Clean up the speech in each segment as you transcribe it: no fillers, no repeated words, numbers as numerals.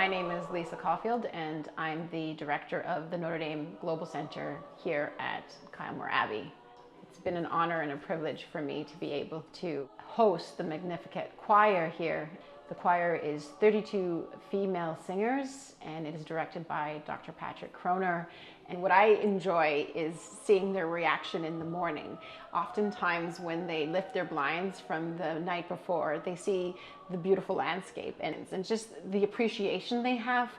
My name is Lisa Caulfield, and I'm the director of the Notre Dame Global Center here at Kylemore Abbey. It's been an honor and a privilege for me to be able to host the Magnificat Choir here. The choir is 32 female singers, and it is directed by Dr. Patrick Kroner. And what I enjoy is seeing their reaction in the morning. Oftentimes when they lift their blinds from the night before, they see the beautiful landscape and just the appreciation they have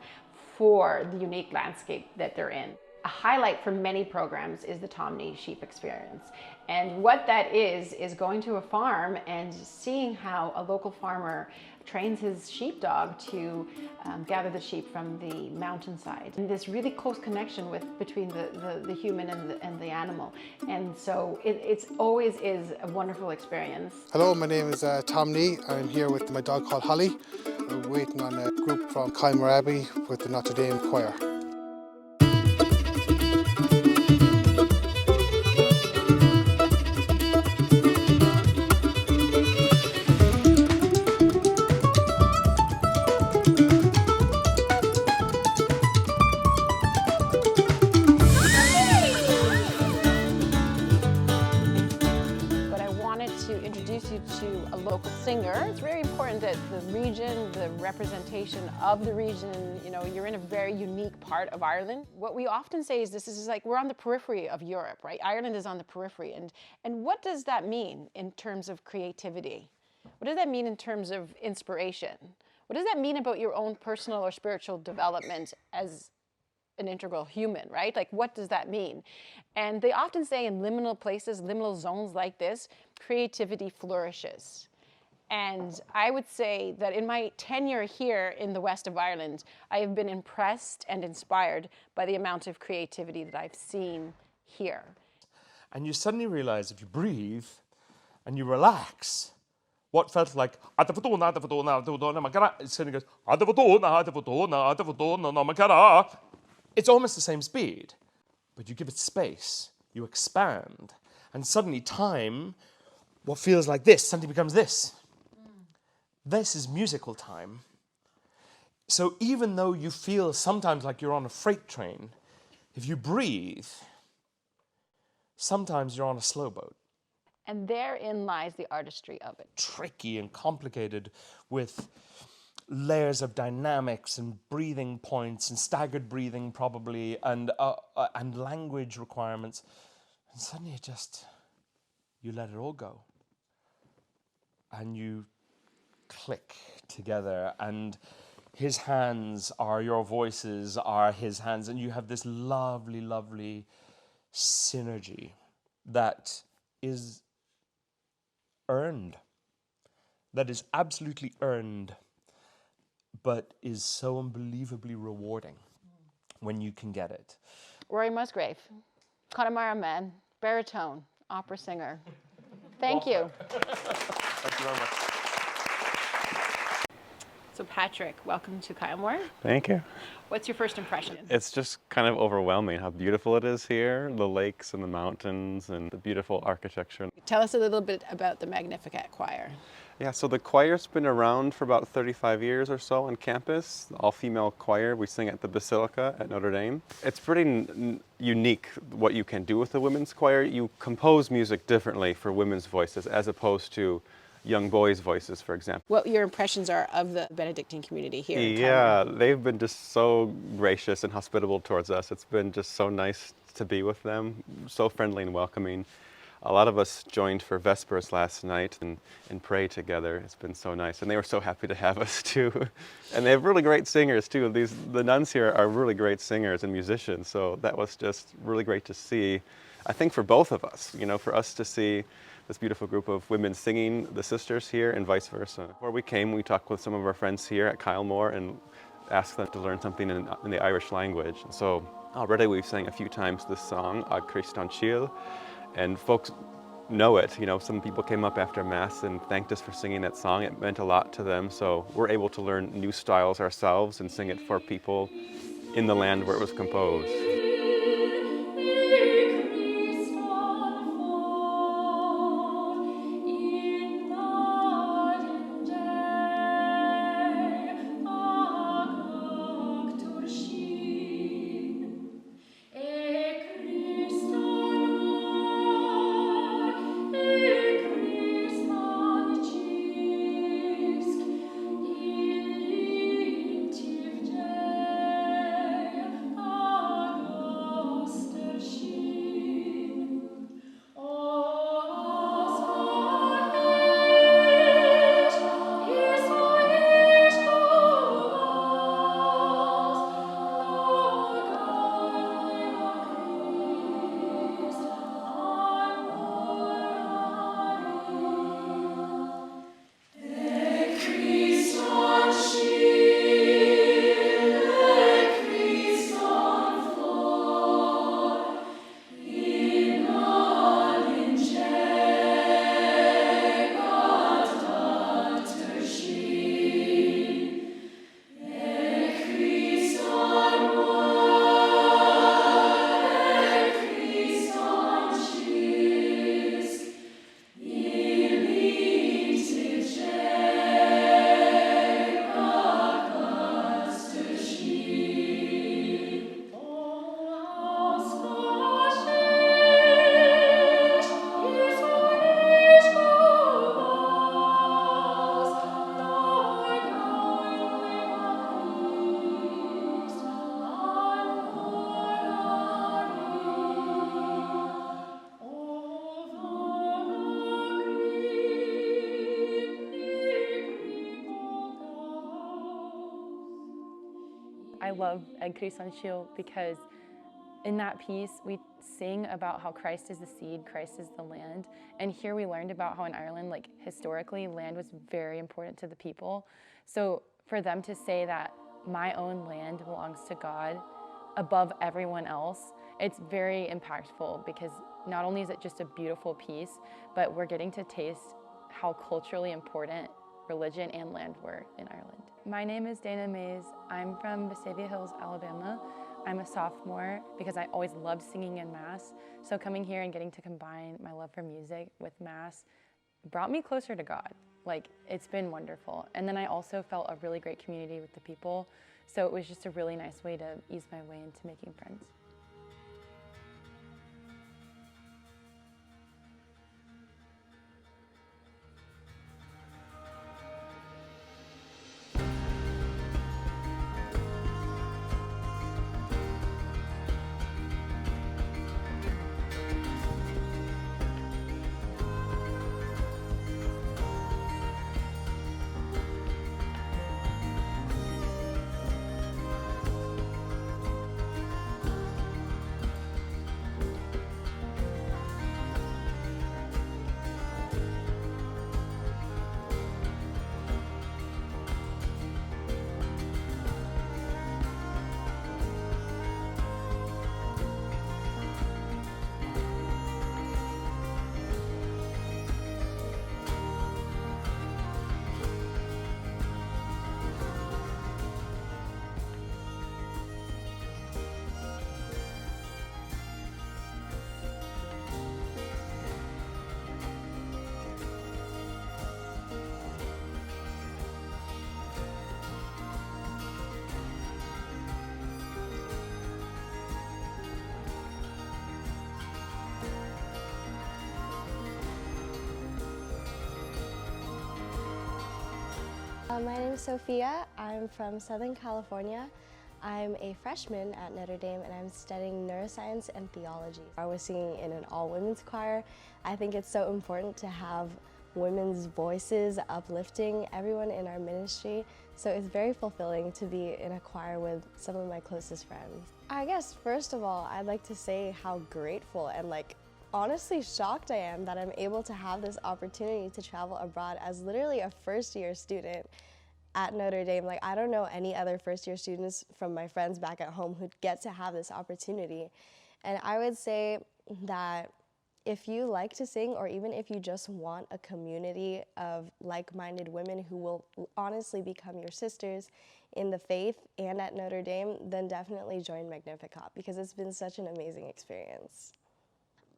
for the unique landscape that they're in. A highlight for many programs is the Tomney Sheep Experience. And what that is going to a farm and seeing how a local farmer trains his sheepdog to gather the sheep from the mountainside. And this really close connection between the human and the animal. And so it's always is a wonderful experience. Hello, my name is Tomney. I'm here with my dog called Holly. We're waiting on a group from Kylemore Abbey with the Notre Dame Choir. To introduce you to a local singer. It's very important that the region, the representation of the region, you're in a very unique part of Ireland. What we often say is this is like we're on the periphery of Europe, right? Ireland is on the periphery. And what does that mean in terms of creativity? What does that mean in terms of inspiration? What does that mean about your own personal or spiritual development as an integral human, right? Like, what does that mean? And they often say in liminal places, liminal zones like this, creativity flourishes. And I would say that in my tenure here in the west of Ireland, I have been impressed and inspired by the amount of creativity that I've seen here. And you suddenly realize if you breathe and you relax, what felt like it suddenly goes it's almost the same speed, but you give it space, you expand, and suddenly time, what feels like this, suddenly becomes this. This is musical time. So even though you feel sometimes like you're on a freight train, if you breathe, sometimes you're on a slow boat. And therein lies the artistry of it. Tricky and complicated with layers of dynamics and breathing points and staggered breathing probably and language requirements. And suddenly you let it all go. And you click together and his hands are your voices, are his hands, and you have this lovely, lovely synergy that is earned, that is absolutely earned, but is so unbelievably rewarding when you can get it. Rory Musgrave, Connemara man, baritone, opera singer. Thank you. Thank you very much. So Patrick, welcome to Kylemore. Thank you. What's your first impression? It's just kind of overwhelming how beautiful it is here, the lakes and the mountains and the beautiful architecture. Tell us a little bit about the Magnificat Choir. Yeah, so the choir's been around for about 35 years or so on campus, all-female choir. We sing at the Basilica at Notre Dame. It's pretty unique what you can do with the women's choir. You compose music differently for women's voices as opposed to young boys' voices, for example. What your impressions are of the Benedictine community here in Yeah, they've been just so gracious and hospitable towards us. It's been just so nice to be with them, so friendly and welcoming. A lot of us joined for Vespers last night and prayed together. It's been so nice. And they were so happy to have us too. And they have really great singers too. The nuns here are really great singers and musicians. So that was just really great to see. I think for both of us, for us to see this beautiful group of women singing the sisters here and vice versa. Before we came, we talked with some of our friends here at Kylemore and asked them to learn something in the Irish language. And so already we've sang a few times this song, Ag Christ Shiel, and folks know it. Some people came up after Mass and thanked us for singing that song. It meant a lot to them, so we're able to learn new styles ourselves and sing it for people in the land where it was composed. love El Crisancio because in that piece, we sing about how Christ is the seed, Christ is the land. And here we learned about how in Ireland, like historically, land was very important to the people. So for them to say that my own land belongs to God above everyone else, it's very impactful because not only is it just a beautiful piece, but we're getting to taste how culturally important religion and land were in Ireland. My name is Dana Mays. I'm from Vestavia Hills, Alabama. I'm a sophomore because I always loved singing in Mass. So coming here and getting to combine my love for music with Mass brought me closer to God. Like, it's been wonderful. And then I also felt a really great community with the people. So it was just a really nice way to ease my way into making friends. My name is Sophia. I'm from Southern California. I'm a freshman at Notre Dame and I'm studying neuroscience and theology. I was singing in an all-women's choir. I think it's so important to have women's voices uplifting everyone in our ministry. So it's very fulfilling to be in a choir with some of my closest friends. I guess first of all, I'd like to say how grateful and honestly shocked I am that I'm able to have this opportunity to travel abroad as literally a first-year student at Notre Dame. I don't know any other first-year students from my friends back at home who get to have this opportunity. And I would say that if you like to sing, or even if you just want a community of like-minded women who will honestly become your sisters in the faith and at Notre Dame, then definitely join Magnificat because it's been such an amazing experience.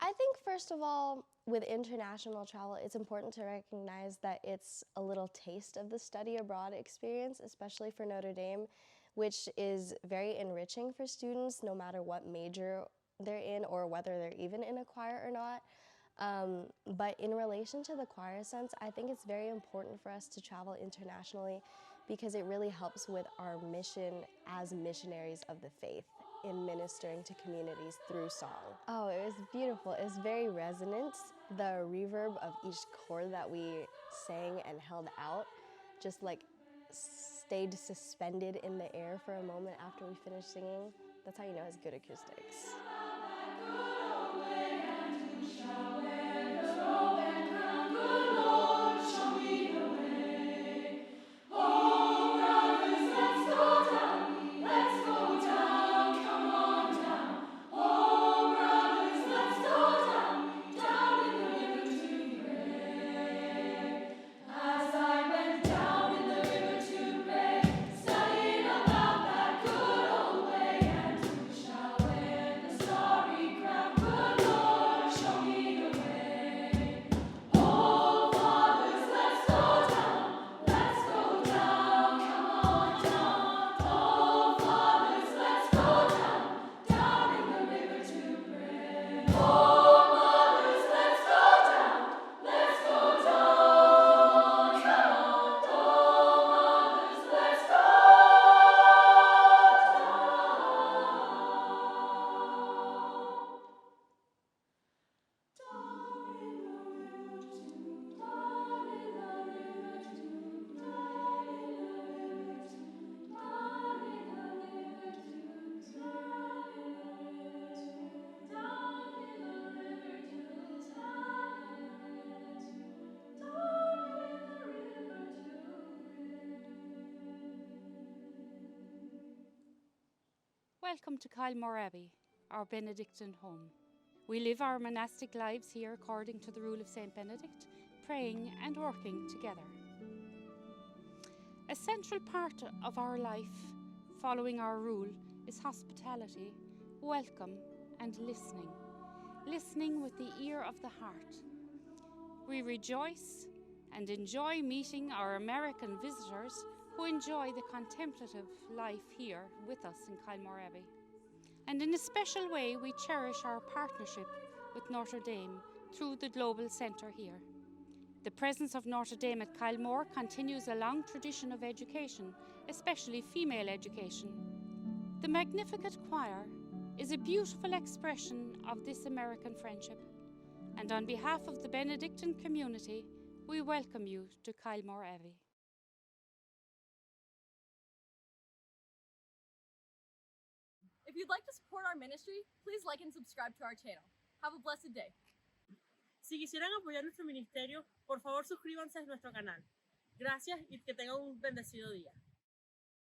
I think first of all, with international travel, it's important to recognize that it's a little taste of the study abroad experience, especially for Notre Dame, which is very enriching for students no matter what major they're in or whether they're even in a choir or not. But in relation to the choir sense, I think it's very important for us to travel internationally because it really helps with our mission as missionaries of the faith in ministering to communities through song. Oh, it was beautiful. It was very resonant. The reverb of each chord that we sang and held out just stayed suspended in the air for a moment after we finished singing. That's how you know it's good acoustics. Welcome to Kylemore Abbey, our Benedictine home. We live our monastic lives here according to the rule of St. Benedict, praying and working together. A central part of our life, following our rule, is hospitality, welcome and listening. Listening with the ear of the heart. We rejoice and enjoy meeting our American visitors who enjoy the contemplative life here with us in Kylemore Abbey. And in a special way, we cherish our partnership with Notre Dame through the Global Centre here. The presence of Notre Dame at Kylemore continues a long tradition of education, especially female education. The Magnificat Choir is a beautiful expression of this American friendship. And on behalf of the Benedictine community, we welcome you to Kylemore Abbey. If you'd like to support our ministry, please like and subscribe to our channel. Have a blessed day. Si quisieran apoyar nuestro ministerio, por favor suscríbanse a nuestro canal. Gracias y que tengan un bendecido día.